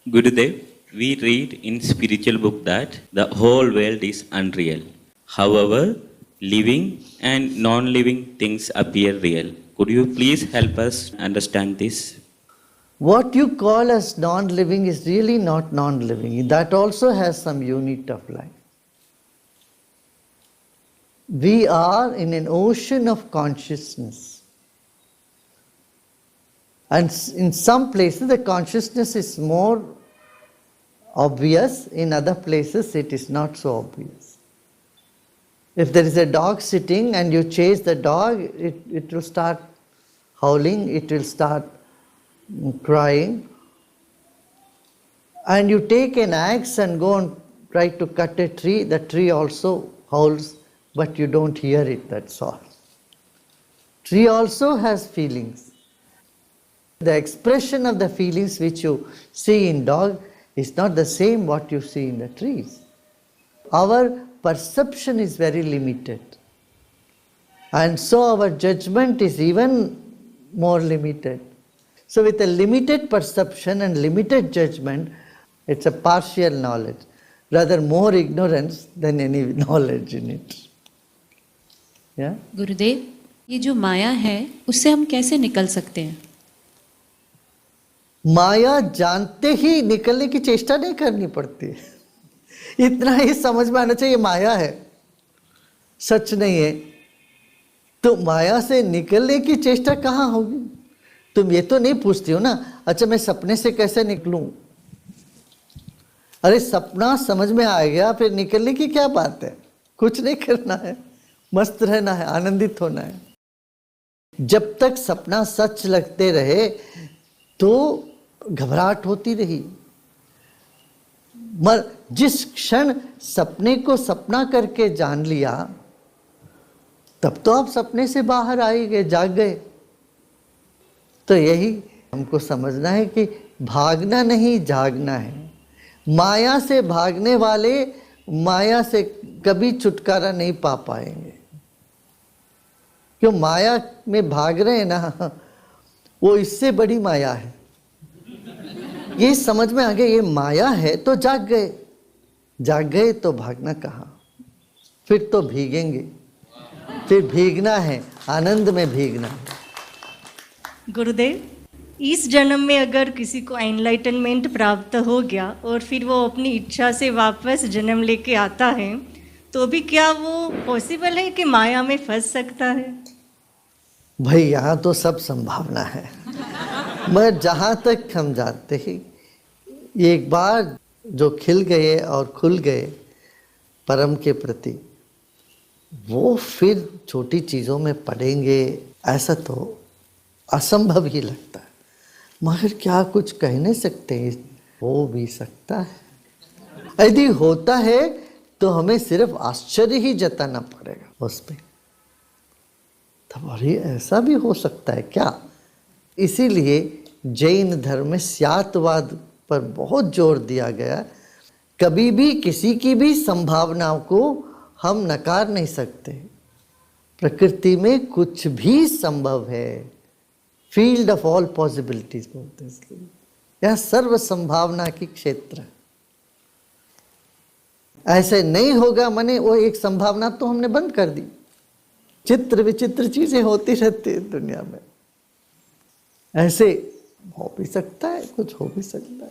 Gurudev, we read in spiritual book that the whole world is unreal. However, living and non-living things appear real. Could you please help us understand this? What you call as non-living is really not non-living. That also has some unit of life. We are in an ocean of consciousness. And in some places the consciousness is more obvious, in other places it is not so obvious. If there is a dog sitting and you chase the dog, it will start howling, it will start crying. And you take an axe and go and try to cut a tree, the tree also howls, but you don't hear it, that's all. Tree also has feelings. The expression of the feelings which you see in dog is not the same what you see in the trees. Our perception is very limited. And so our judgment is even more limited. So with a limited perception and limited judgment, it's a partial knowledge, rather more ignorance than any knowledge in it. Yeah? गुरुदेव, ये जो माया है उससे हम कैसे निकल सकते हैं? माया जानते ही निकलने की चेष्टा नहीं करनी पड़ती है। इतना ही समझ में आना चाहिए माया है, सच नहीं है। तो माया से निकलने की चेष्टा कहाँ होगी? तुम ये तो नहीं पूछती हो ना, अच्छा मैं सपने से कैसे निकलूं? अरे सपना समझ में आ गया, फिर निकलने की क्या बात है? कुछ नहीं करना है, मस्त रहना है, आनंदित होना है। जब तक सपना सच लगते रहे तो घबराहट होती रही। मगर जिस क्षण सपने को सपना करके जान लिया, तब तो आप सपने से बाहर आ ही गए, जाग गए। तो यही हमको समझना है कि भागना नहीं, जागना है। माया से भागने वाले माया से कभी छुटकारा नहीं पा पाएंगे। क्यों माया में भाग रहे हैं ना, वो इससे बड़ी माया है। ये समझ में आ गया ये माया है तो जाग गए, जाग गए तो भागना कहाँ? फिर तो भीगेंगे, फिर भीगना है, आनंद में भीगना है। गुरुदेव, इस जन्म में अगर किसी को एनलाइटनमेंट प्राप्त हो गया और फिर वो अपनी इच्छा से वापस जन्म लेके आता है, तो भी क्या वो पॉसिबल है कि माया में फंस सकता है? भाई यहाँ तो सब संभावना है, मगर जहाँ तक हम जानते हैं, एक बार जो खिल गए और खुल गए परम के प्रति, वो फिर छोटी चीज़ों में पड़ेंगे ऐसा तो असंभव ही लगता है। मगर क्या कुछ कह नहीं सकते, हो भी सकता है। यदि होता है तो हमें सिर्फ आश्चर्य ही जताना पड़ेगा उस पर। तब अरे ऐसा भी हो सकता है क्या? इसीलिए जैन धर्म में स्यातवाद पर बहुत जोर दिया गया। कभी भी किसी की भी संभावनाओं को हम नकार नहीं सकते। प्रकृति में कुछ भी संभव है। फील्ड ऑफ ऑल पॉसिबिलिटीज बोलते हैं इसलिए। यह सर्व संभावना की क्षेत्र है। ऐसे नहीं होगा माने वो एक संभावना तो हमने बंद कर दी। चित्र विचित्र चीजें होती रहती है दुनिया में। ऐसे हो भी सकता है, कुछ हो भी सकता है।